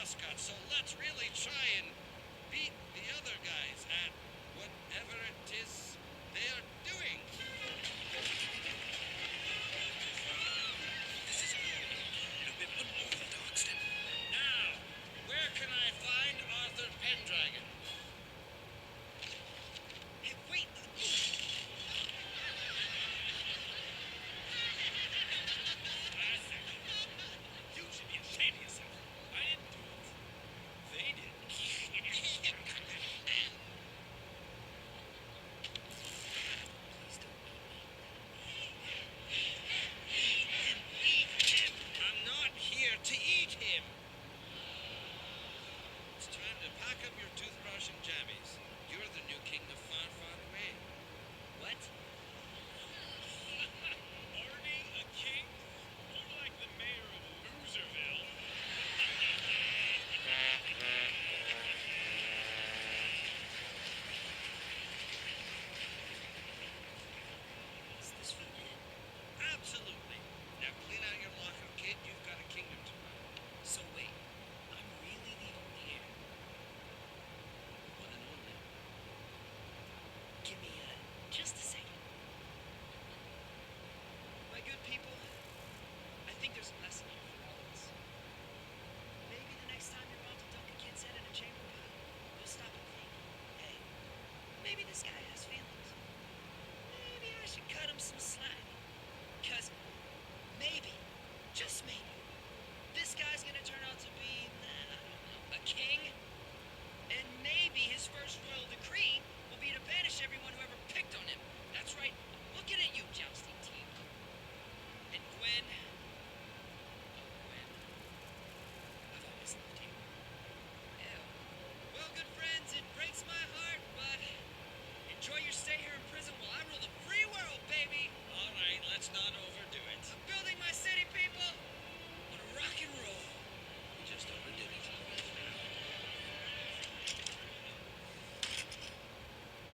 mascot, so let's really try and beat the other guys at whatever it is they are doing. This is a bit unorthodox. Now, where can I find Arthur Pendragon? Hey, wait! You should be ashamed of yourself. I didn't do it. They did. Please don't eat me. I'm not here to eat him. It's time to pack up your toothbrush and jammies. You're the new king of far, far away. What? Already a king? More like the mayor of Loserville. Is this for me? Absolutely. Now clean out your locker, kid. You've got a kingdom to run. So wait, I'm really the only heir? One and only. Give me just a second. My good people, I think there's a lesson here for all of us. Maybe the next time you're about to dunk a kid's head in a chamber pot, you'll stop and think, hey, maybe this guy